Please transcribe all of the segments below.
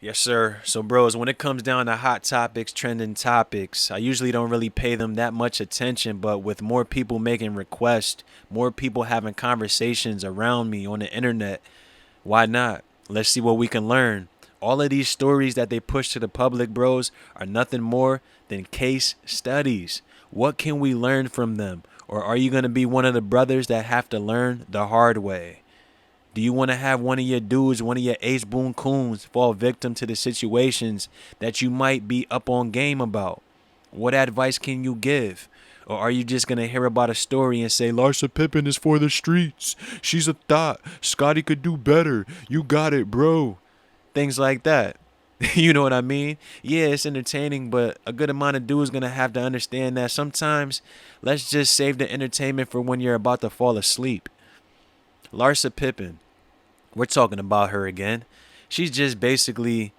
Yes, sir. So, bros, when it comes down to hot topics, trending topics, I usually don't really pay them that much attention. But with more people making requests, more people having conversations around me on the internet, why not? Let's see what we can learn. All of these stories that they push to the public, bros, are nothing more than case studies. What can we learn from them? Or are you going to be one of the brothers that have to learn the hard way? Do you want to have one of your dudes, one of your ace boon coons fall victim to the situations that you might be up on game about? What advice can you give? Or are you just going to hear about a story and say, Larsa Pippen is for the streets. She's a thought. Scotty could do better. You got it, bro. Things like that. You know what I mean? Yeah, it's entertaining, but a good amount of dudes going to have to understand that sometimes let's just save the entertainment for when you're about to fall asleep. Larsa Pippen, we're talking about her again. She's just basically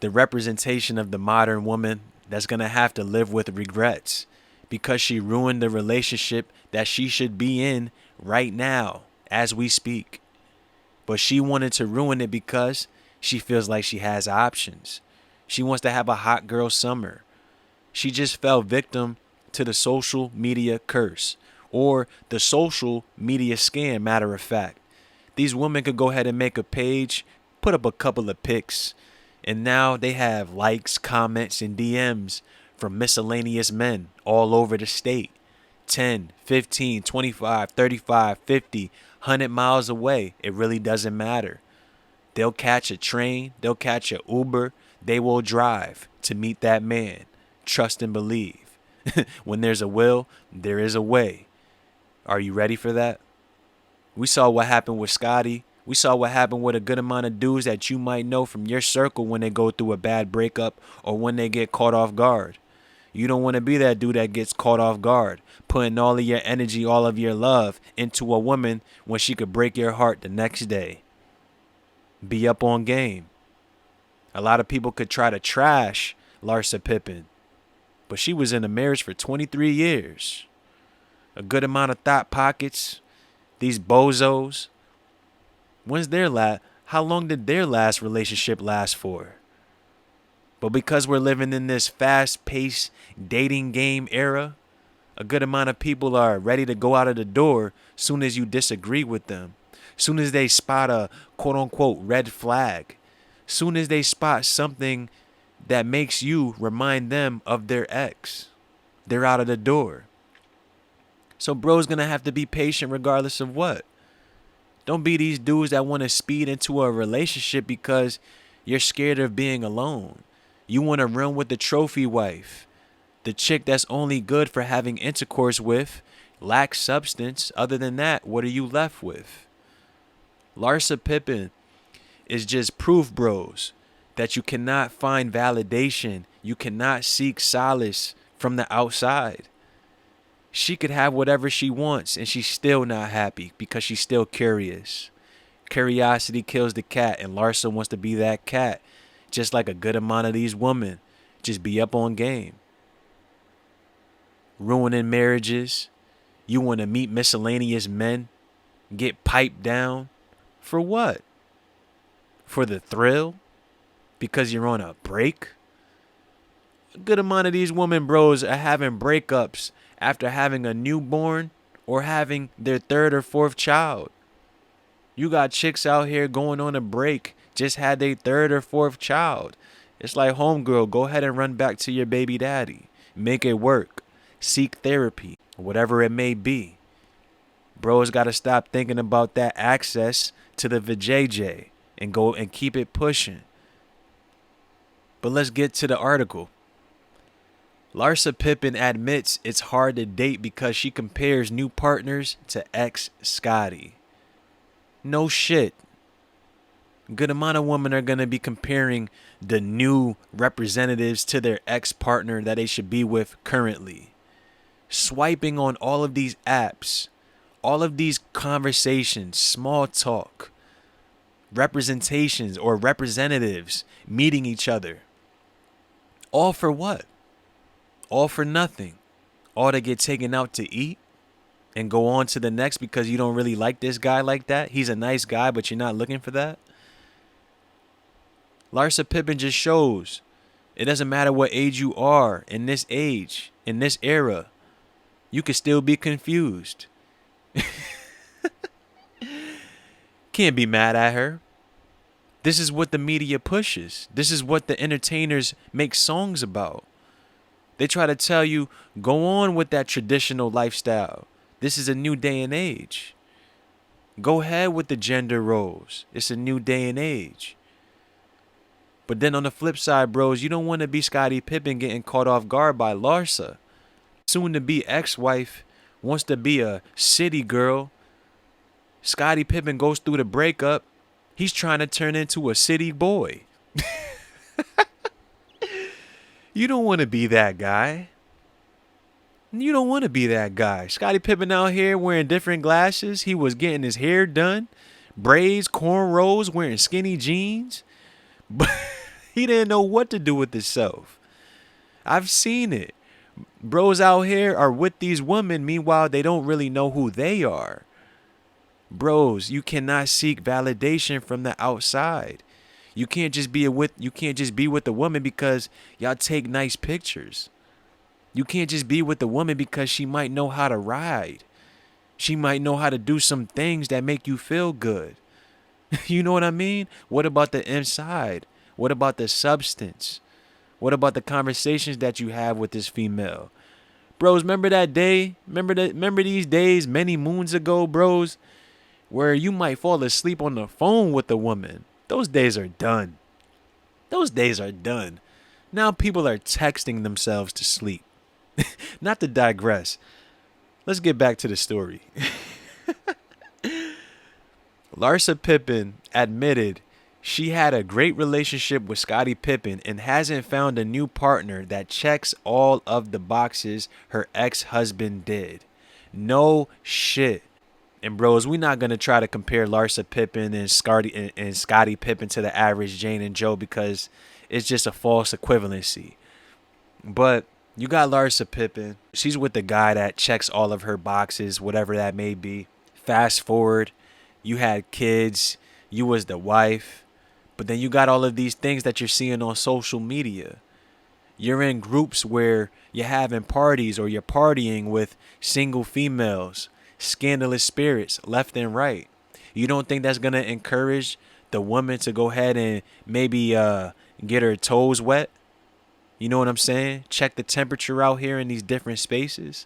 the representation of the modern woman that's going to have to live with regrets because she ruined the relationship that she should be in right now as we speak. But she wanted to ruin it because she feels like she has options. She wants to have a hot girl summer. She just fell victim to the social media curse or the social media scam, matter of fact. These women could go ahead and make a page, put up a couple of pics, and now they have likes, comments, and DMs from miscellaneous men all over the state. 10, 15, 25, 35, 50, 100 miles away. It really doesn't matter. They'll catch a train, they'll catch an Uber, they will drive to meet that man. Trust and believe. When there's a will, there is a way. Are you ready for that? We saw what happened with Scotty. We saw what happened with a good amount of dudes that you might know from your circle when they go through a bad breakup or when they get caught off guard. You don't want to be that dude that gets caught off guard, putting all of your energy, all of your love into a woman when she could break your heart the next day. Be up on game. A lot of people could try to trash Larsa Pippen, but she was in a marriage for 23 years. A good amount of thought pockets. These bozos. When's their last? How long did their last relationship last for? But because we're living in this fast-paced dating game era, a good amount of people are ready to go out of the door soon as you disagree with them. Soon as they spot a quote-unquote red flag. Soon as they spot something that makes you remind them of their ex. They're out of the door. So bro's gonna have to be patient regardless of what. Don't be these dudes that want to speed into a relationship because you're scared of being alone. You want to run with the trophy wife, the chick that's only good for having intercourse with, lacks substance. Other than that, what are you left with? Larsa Pippen is just proof, bros, that you cannot find validation. You cannot seek solace from the outside. She could have whatever she wants and she's still not happy because she's still curious. Curiosity kills the cat, and Larsa wants to be that cat, just like a good amount of these women. Just be up on game. Ruining marriages. You want to meet miscellaneous men, get piped down. For what? For the thrill? Because you're on a break? A good amount of these women bros are having breakups after having a newborn or having their third or fourth child. You got chicks out here going on a break, just had their third or fourth child. It's like, homegirl, go ahead and run back to your baby daddy. Make it work. Seek therapy, whatever it may be. Bros got to stop thinking about that access to the vajayjay and go and keep it pushing. But let's get to the article. Larsa Pippen admits it's hard to date because she compares new partners to ex Scotty. No shit. Good amount of women are going to be comparing the new representatives to their ex partner that they should be with currently. Swiping on all of these apps, all of these conversations, small talk, representations or representatives meeting each other. All for what? All for nothing. All to get taken out to eat and go on to the next because you don't really like this guy like that. He's a nice guy, but you're not looking for that. Larsa Pippen just shows it doesn't matter what age you are in this age, in this era, you can still be confused. Can't be mad at her. This is what the media pushes. This is what the entertainers make songs about. They try to tell you, go on with that traditional lifestyle. This is a new day and age. Go ahead with the gender roles. It's a new day and age. But then on the flip side, bros, you don't want to be Scottie Pippen getting caught off guard by Larsa. Soon to be ex-wife wants to be a city girl. Scottie Pippen goes through the breakup. He's trying to turn into a city boy. You don't want to be that guy. You don't want to be that guy. Scottie Pippen out here wearing different glasses. He was getting his hair done. Braids, cornrows, wearing skinny jeans. But he didn't know what to do with himself. I've seen it. Bros out here are with these women. Meanwhile, they don't really know who they are. Bros, you cannot seek validation from the outside. You can't just be with the woman because y'all take nice pictures. You can't just be with the woman because she might know how to ride. She might know how to do some things that make you feel good. You know what I mean? What about the inside? What about the substance? What about the conversations that you have with this female? Bros, remember that day? Remember these days many moons ago, bros, where you might fall asleep on the phone with a woman. Those days are done. Those days are done. Now people are texting themselves to sleep. Not to digress. Let's get back to the story. Larsa Pippen admitted she had a great relationship with Scottie Pippen and hasn't found a new partner that checks all of the boxes her ex-husband did. No shit. And bros, we're not gonna try to compare Larsa Pippen and Scottie Pippen to the average Jane and Joe because it's just a false equivalency. But you got Larsa Pippen. She's with the guy that checks all of her boxes, whatever that may be. Fast forward, you had kids, you was the wife, but then you got all of these things that you're seeing on social media. You're in groups where you're having parties or you're partying with single females, scandalous spirits left and right. You don't think that's going to encourage the woman to go ahead and maybe get her toes wet? You know what I'm saying? Check the temperature out here in these different spaces.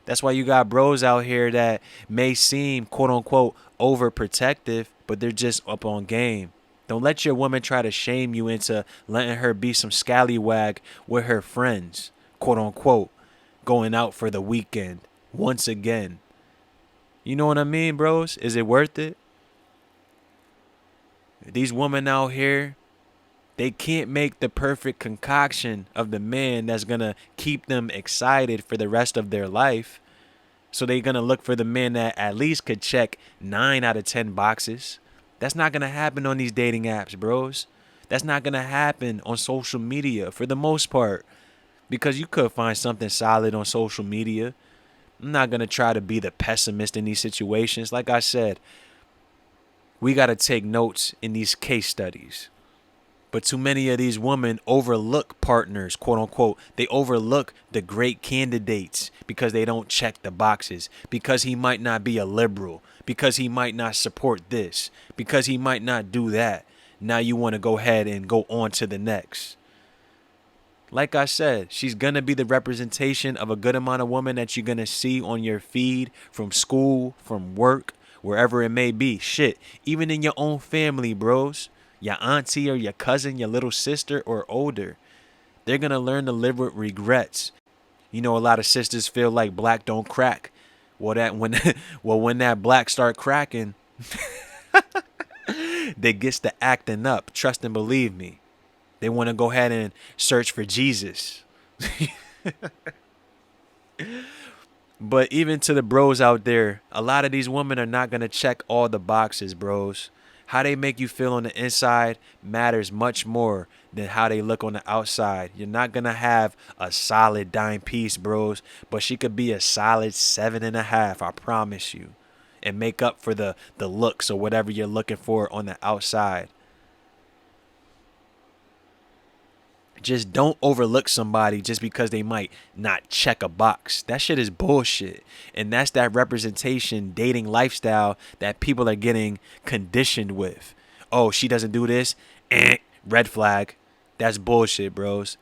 That's why you got bros out here that may seem quote unquote overprotective, but they're just up on game. Don't let your woman try to shame you into letting her be some scallywag with her friends, quote unquote, going out for the weekend once again. You know what I mean, bros? Is it worth it? These women out here, they can't make the perfect concoction of the man that's going to keep them excited for the rest of their life. So they're going to look for the man that at least could check 9 out of 10 boxes. That's not going to happen on these dating apps, bros. That's not going to happen on social media for the most part. Because you could find something solid on social media. I'm not going to try to be the pessimist in these situations. Like I said, we got to take notes in these case studies. But too many of these women overlook partners, quote unquote. They overlook the great candidates because they don't check the boxes, because he might not be a liberal, because he might not support this, because he might not do that. Now you want to go ahead and go on to the next. Like I said, she's going to be the representation of a good amount of women that you're going to see on your feed from school, from work, wherever it may be. Shit, even in your own family, bros. Your auntie or your cousin, your little sister or older. They're going to learn to live with regrets. You know, a lot of sisters feel like black don't crack. Well, when that black start cracking, they gets to acting up. Trust and believe me. They want to go ahead and search for Jesus. But even to the bros out there, a lot of these women are not going to check all the boxes, bros. How they make you feel on the inside matters much more than how they look on the outside. You're not going to have a solid dime piece, bros, but she could be a solid 7.5, I promise you, and make up for the looks or whatever you're looking for on the outside. Just don't overlook somebody just because they might not check a box. That shit is bullshit. And that's that representation dating lifestyle that people are getting conditioned with. Oh, she doesn't do this. Red flag. That's bullshit, bros.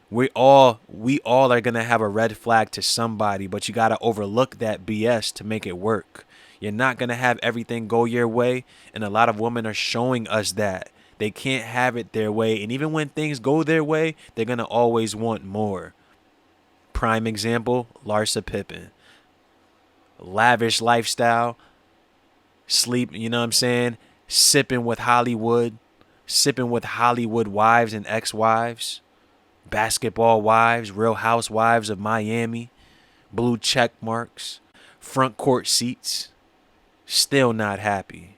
We all are gonna have a red flag to somebody, but you gotta overlook that BS to make it work. You're not gonna have everything go your way, and a lot of women are showing us that they can't have it their way, and even when things go their way, they're gonna always want more. Prime example: Larsa Pippen, lavish lifestyle, sleep. You know what I'm saying? Sipping with Hollywood wives and ex-wives, basketball wives, Real Housewives of Miami, blue check marks, front court seats, still not happy.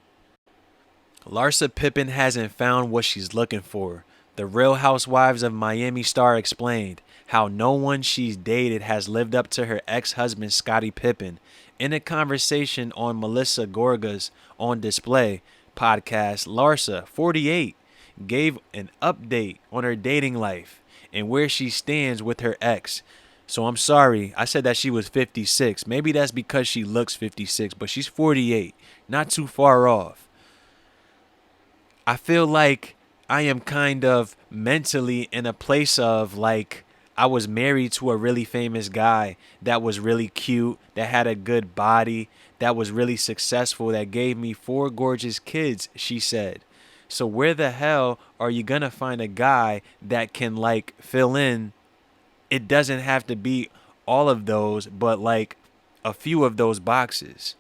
Larsa Pippen hasn't found what she's looking for. The Real Housewives of Miami star explained how no one she's dated has lived up to her ex-husband Scottie Pippen. In a conversation on Melissa Gorga's On Display podcast, Larsa, 48, gave an update on her dating life and where she stands with her ex. So I'm sorry, I said that she was 56. Maybe that's because she looks 56, but she's 48. Not too far off. I feel like I am kind of mentally in a place of like I was married to a really famous guy that was really cute, that had a good body, that was really successful, that gave me 4 gorgeous kids, she said. So where the hell are you going to find a guy that can like fill in? It doesn't have to be all of those, but like a few of those boxes.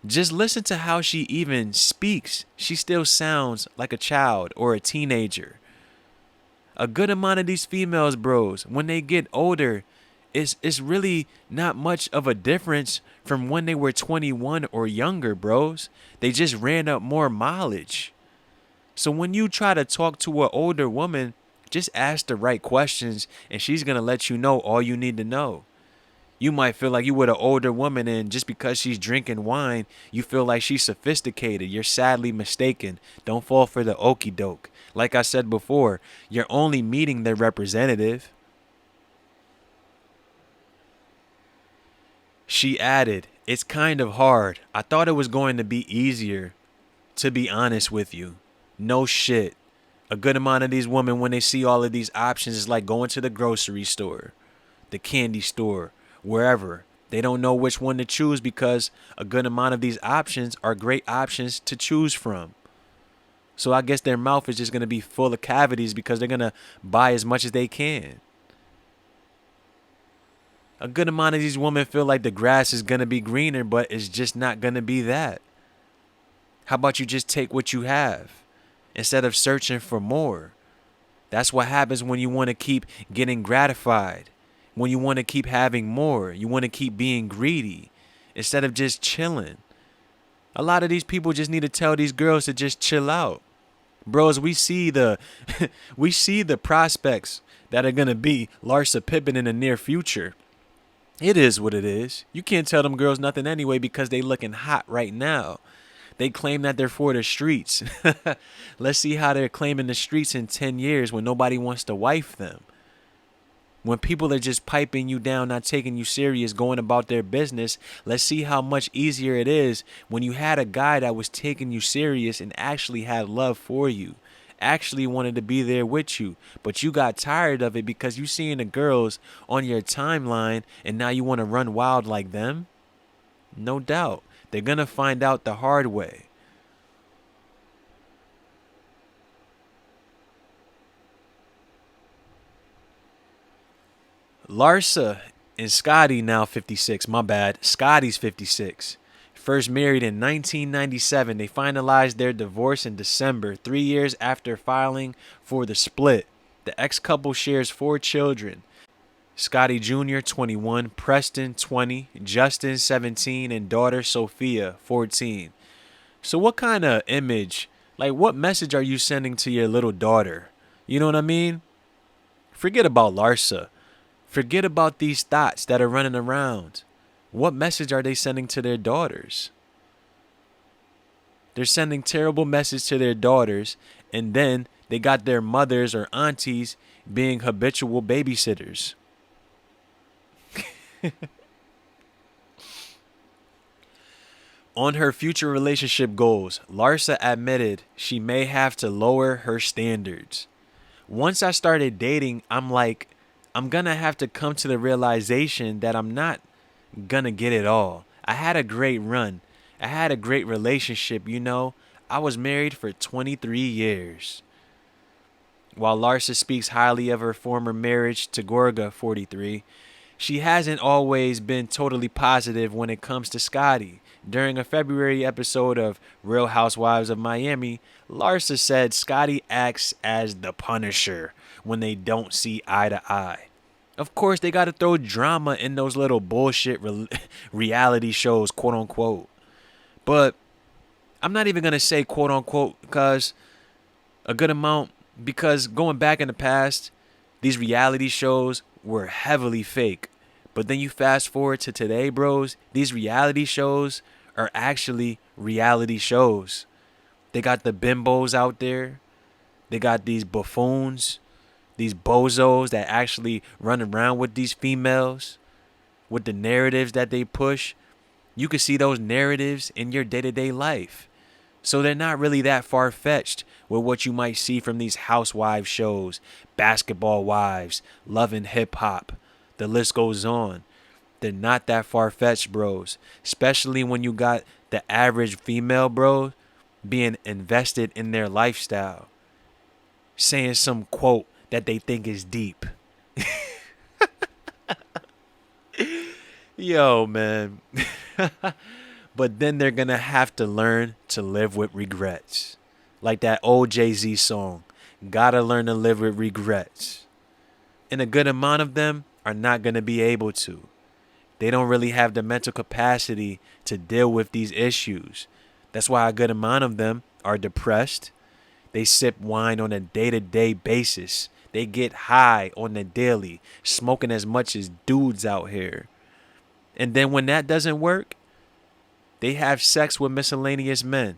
Just listen to how she even speaks. She still sounds like a child or a teenager. A good amount of these females, bros, when they get older, it's really not much of a difference from when they were 21 or younger, bros. They just ran up more mileage. So when you try to talk to an older woman, just ask the right questions and she's going to let you know all you need to know. You might feel like you with an older woman, and just because she's drinking wine, you feel like she's sophisticated. You're sadly mistaken. Don't fall for the okie doke. Like I said before, you're only meeting their representative. She added, "It's kind of hard. I thought it was going to be easier, to be honest with you. No shit. A good amount of these women, when they see all of these options, is like going to the grocery store, the candy store, wherever. They don't know which one to choose because a good amount of these options are great options to choose from. So I guess their mouth is just going to be full of cavities because they're going to buy as much as they can. A good amount of these women feel like the grass is going to be greener, but it's just not going to be that. How about you just take what you have instead of searching for more? That's what happens when you want to keep getting gratified. When you want to keep having more, you want to keep being greedy instead of just chilling. A lot of these people just need to tell these girls to just chill out. Bros, we see the we see the prospects that are going to be Larsa Pippen in the near future. It is what it is. You can't tell them girls nothing anyway because they looking hot right now. They claim that they're for the streets. Let's see how they're claiming the streets in 10 years when nobody wants to wife them. When people are just piping you down, not taking you serious, going about their business, let's see how much easier it is when you had a guy that was taking you serious and actually had love for you, actually wanted to be there with you, but you got tired of it because you seeing the girls on your timeline and now you want to run wild like them? No doubt. They're going to find out the hard way. Larsa and Scotty now 56. My bad. Scotty's 56. First married in 1997. They finalized their divorce in December, 3 years after filing for the split. The ex-couple shares 4 children. Scotty Jr., 21, Preston, 20, Justin, 17, and daughter Sophia, 14. So what kind of image, like what message are you sending to your little daughter? You know what I mean? Forget about Larsa. Forget about these thoughts that are running around. What message are they sending to their daughters? They're sending terrible message to their daughters, and then They got their mothers or aunties being habitual babysitters. On her future relationship goals, Larsa admitted she may have to lower her standards. Once I started dating, I'm like, I'm gonna have to come to the realization that I'm not gonna get it all. I had a great run. I had a great relationship, you know. I was married for 23 years. While Larsa speaks highly of her former marriage to Gorga, 43, she hasn't always been totally positive when it comes to Scotty. During a February episode of Real Housewives of Miami, Larsa said Scotty acts as the Punisher when they don't see eye to eye. Of course, they got to throw drama in those little bullshit reality shows, quote unquote. But I'm not even going to say quote unquote because a good amount, because going back in the past, these reality shows were heavily fake. But then you fast forward to today, bros, these reality shows are actually reality shows. They got the bimbos out there. They got these buffoons, these bozos that actually run around with these females, with the narratives that they push. You can see those narratives in your day-to-day life. So they're not really that far-fetched with what you might see from these housewives shows, Basketball Wives, Love and Hip Hop. The list goes on. They're not that far-fetched, bros. Especially when you got the average female, bro, being invested in their lifestyle. Saying some quote that they think is deep. Yo, man. But then they're going to have to learn to live with regrets. Like that old Jay-Z song, gotta learn to live with regrets. And a good amount of them are not going to be able to. They don't really have the mental capacity to deal with these issues. That's why a good amount of them are depressed. They sip wine on a day-to-day basis. They get high on the daily, smoking as much as dudes out here. And then when that doesn't work, they have sex with miscellaneous men.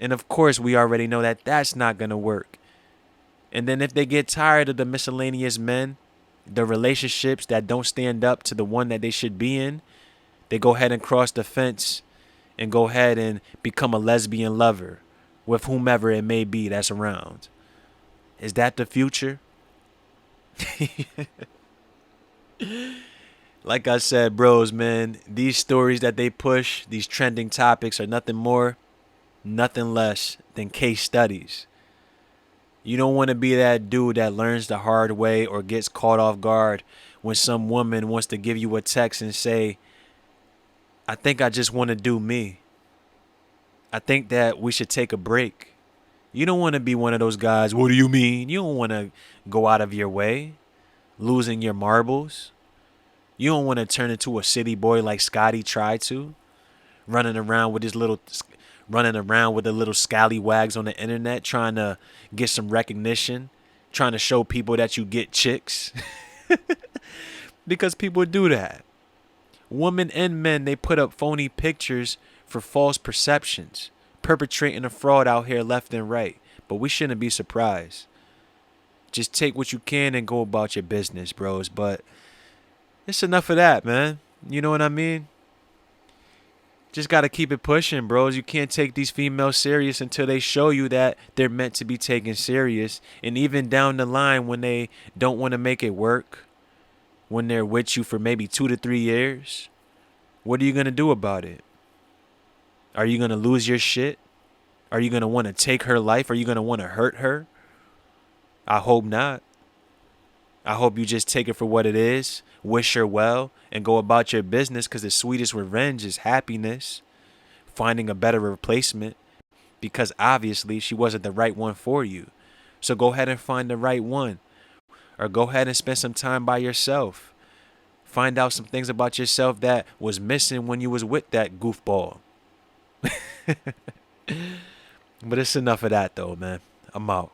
And of course, we already know that that's not going to work. And then if they get tired of the miscellaneous men, the relationships that don't stand up to the one that they should be in, they go ahead and cross the fence and go ahead and become a lesbian lover with whomever it may be that's around. Is that the future? Like I said, bros, man, these stories that they push, these trending topics are nothing more, nothing less than case studies. You don't want to be that dude that learns the hard way or gets caught off guard when some woman wants to give you a text and say, I think I just want to do me. I think that we should take a break. You don't want to be one of those guys. What do you mean? You don't want to go out of your way, losing your marbles. You don't want to turn into a city boy like Scotty tried to, running around with the little scallywags on the internet, trying to get some recognition, trying to show people that you get chicks. Because people do that. Women and men, they put up phony pictures for false perceptions, perpetrating a fraud out here left and right. But we shouldn't be surprised. Just take what you can and go about your business, bros. But it's enough of that, man. You know what I mean? Just got to keep it pushing, bros. You can't take these females serious until they show you that they're meant to be taken serious. And even down the line when they don't want to make it work, when they're with you for maybe 2 to 3 years, what are you going to do about it? Are you going to lose your shit? Are you going to want to take her life? Are you going to want to hurt her? I hope not. I hope you just take it for what it is, wish her well, and go about your business, because the sweetest revenge is happiness. Finding a better replacement, because obviously she wasn't the right one for you. So go ahead and find the right one. Or go ahead and spend some time by yourself. Find out some things about yourself that was missing when you was with that goofball. But it's enough of that though, man. I'm out.